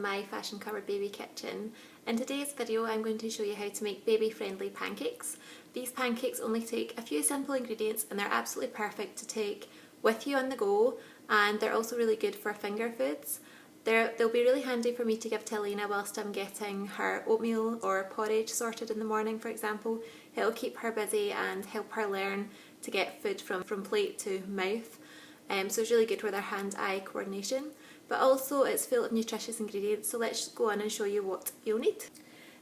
my fashion covered baby kitchen. In today's video I'm going to show you how to make baby friendly pancakes. These pancakes only take a few simple ingredients and they're absolutely perfect to take with you on the go, and they're also really good for finger foods. They'll be really handy for me to give to Elena whilst I'm getting her oatmeal or porridge sorted in the morning, for example. It'll keep her busy and help her learn to get food from plate to mouth. So it's really good for their hand-eye coordination. But also it's full of nutritious ingredients, so let's go on and show you what you'll need.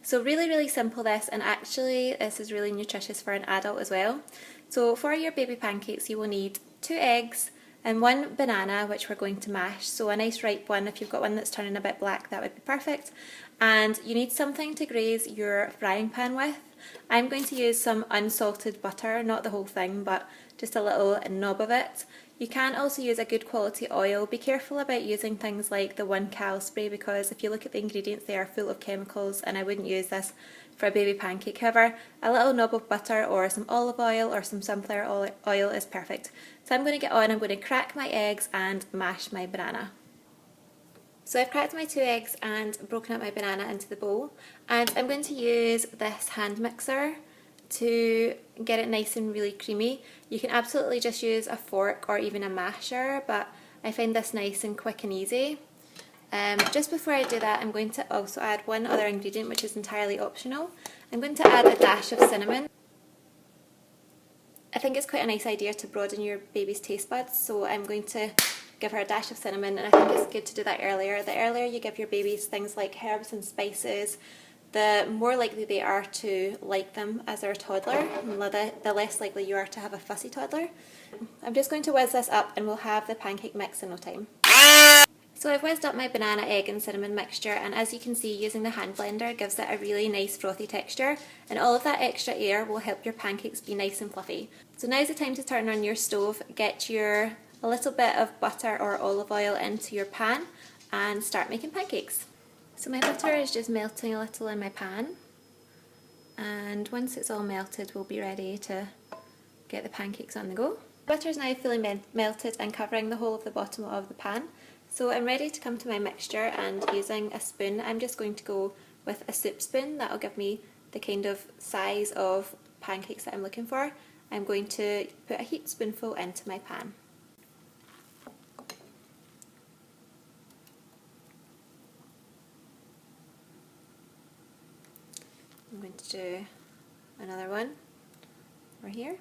So really simple this, and actually this is really nutritious for an adult as well. So for your baby pancakes you will need 2 eggs and 1 banana, which we're going to mash. So a nice ripe one. If you've got one that's turning a bit black, that would be perfect. And you need something to graze your frying pan with. I'm going to use some unsalted butter, not the whole thing, but just a little knob of it. You can also use a good quality oil. Be careful about using things like the 1 cal spray, because if you look at the ingredients they are full of chemicals and I wouldn't use this for a baby pancake. However, a little knob of butter or some olive oil or some sunflower oil is perfect. So I'm going to get on, I'm going to crack my eggs and mash my banana. So I've cracked my 2 eggs and broken up my banana into the bowl, and I'm going to use this hand mixer to get it nice and really creamy. You can absolutely just use a fork or even a masher, but I find this nice and quick and easy. Just before I do that, I'm going to also add one other ingredient which is entirely optional. I'm going to add a dash of cinnamon. I think it's quite a nice idea to broaden your baby's taste buds, so I'm going to give her a dash of cinnamon, and I think it's good to do that earlier. The earlier you give your babies things like herbs and spices, the more likely they are to like them as they're a toddler, and the less likely you are to have a fussy toddler. I'm just going to whiz this up and we'll have the pancake mix in no time. So I've whizzed up my banana, egg and cinnamon mixture, and as you can see, using the hand blender gives it a really nice frothy texture, and all of that extra air will help your pancakes be nice and fluffy. So now's the time to turn on your stove, get a little bit of butter or olive oil into your pan and start making pancakes. So my butter is just melting a little in my pan, and once it's all melted we'll be ready to get the pancakes on the go. Butter is now fully melted and covering the whole of the bottom of the pan. So I'm ready to come to my mixture, and using a spoon I'm just going to go with a soup spoon. That'll give me the kind of size of pancakes that I'm looking for. I'm going to put a heaped spoonful into my pan. I'm going to do another one over here.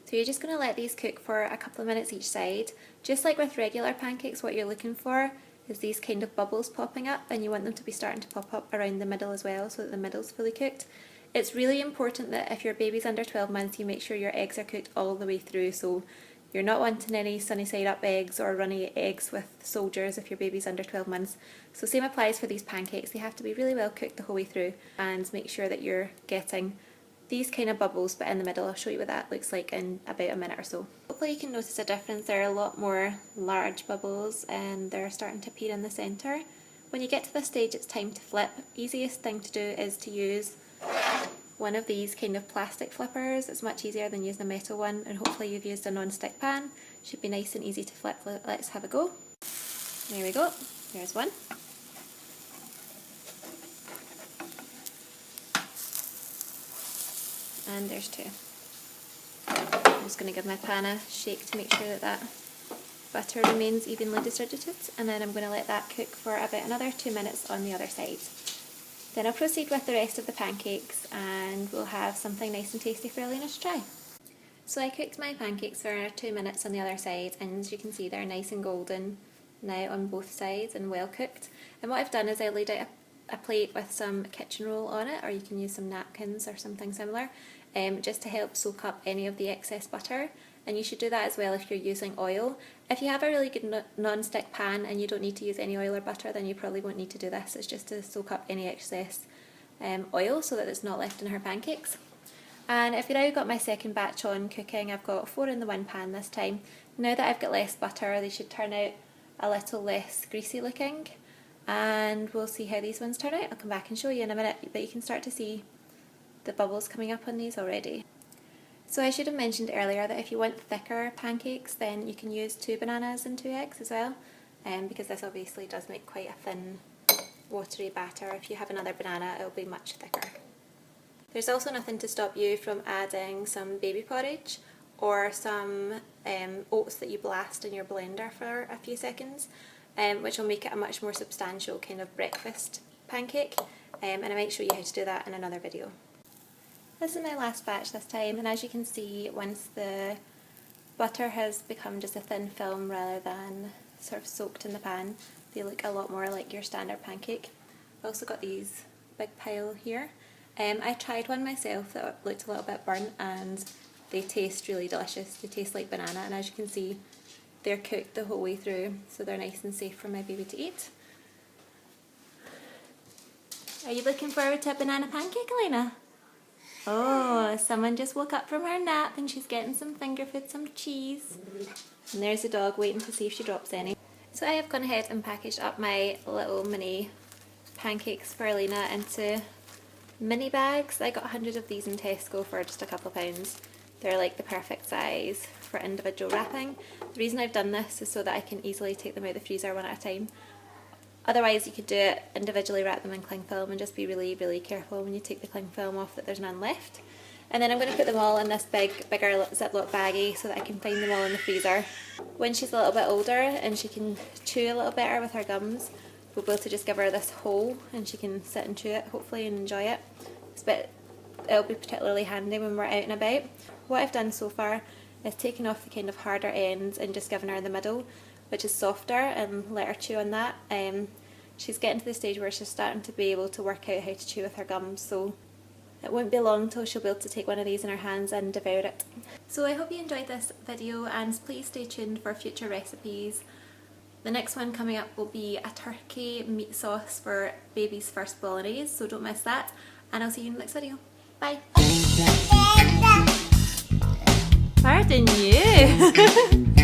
So you're just going to let these cook for a couple of minutes each side. Just like with regular pancakes, what you're looking for is these kind of bubbles popping up, and you want them to be starting to pop up around the middle as well, so that the middle's fully cooked. It's really important that if your baby's under 12 months you make sure your eggs are cooked all the way through, so you're not wanting any sunny side up eggs or runny eggs with soldiers if your baby's under 12 months. So same applies for these pancakes. They have to be really well cooked the whole way through, and make sure that you're getting these kind of bubbles but in the middle. I'll show you what that looks like in about a minute or so. Hopefully you can notice a difference. There are a lot more large bubbles and they're starting to appear in the centre. When you get to this stage it's time to flip. Easiest thing to do is to use one of these kind of plastic flippers. It's much easier than using a metal one, and hopefully you've used a non-stick pan. Should be nice and easy to flip. Let's have a go. There we go. There's one. And there's 2. I'm just going to give my pan a shake to make sure that butter remains evenly distributed, and then I'm going to let that cook for about another 2 minutes on the other side. Then I'll proceed with the rest of the pancakes and we'll have something nice and tasty for Elena to try. So I cooked my pancakes for 2 minutes on the other side, and as you can see they're nice and golden now on both sides and well cooked. And what I've done is I laid out a plate with some kitchen roll on it, or you can use some napkins or something similar, just to help soak up any of the excess butter. And you should do that as well if you're using oil. If you have a really good non-stick pan and you don't need to use any oil or butter, then you probably won't need to do this. It's just to soak up any excess oil so that it's not left in her pancakes. And I've now got my second batch on cooking. I've got 4 in the one pan this time. Now that I've got less butter, they should turn out a little less greasy looking, and we'll see how these ones turn out. I'll come back and show you in a minute, but you can start to see the bubbles coming up on these already. So I should have mentioned earlier that if you want thicker pancakes, then you can use 2 bananas and 2 eggs as well, because this obviously does make quite a thin, watery batter. If you have another banana, it'll be much thicker. There's also nothing to stop you from adding some baby porridge or some oats that you blast in your blender for a few seconds, which will make it a much more substantial kind of breakfast pancake, and I might show you how to do that in another video. This is my last batch this time, and as you can see, once the butter has become just a thin film rather than sort of soaked in the pan, they look a lot more like your standard pancake. I've also got these big pile here. I tried one myself that looked a little bit burnt, and they taste really delicious. They taste like banana, and as you can see, they're cooked the whole way through, so they're nice and safe for my baby to eat. Are you looking forward to a banana pancake, Elena? Oh, someone just woke up from her nap and she's getting some finger food, some cheese. And there's the dog waiting to see if she drops any. So I have gone ahead and packaged up my little mini pancakes for Elena into mini bags. I got 100 of these in Tesco for just a couple of pounds. They're like the perfect size for individual wrapping. The reason I've done this is so that I can easily take them out of the freezer one at a time. Otherwise you could do it individually, wrap them in cling film, and just be really, really careful when you take the cling film off that there's none left. And then I'm going to put them all in this bigger Ziploc baggie so that I can find them all in the freezer. When she's a little bit older and she can chew a little better with her gums, we'll be able to just give her this hole and she can sit and chew it, hopefully, and enjoy it. It'll be particularly handy when we're out and about. What I've done so far is taken off the kind of harder ends and just given her the middle, which is softer, and let her chew on that. She's getting to the stage where she's starting to be able to work out how to chew with her gums, so it won't be long till she'll be able to take one of these in her hands and devour it. So I hope you enjoyed this video, and please stay tuned for future recipes. The next one coming up will be a turkey meat sauce for baby's first bolognese, so don't miss that, and I'll see you in the next video. Bye! Pardon you!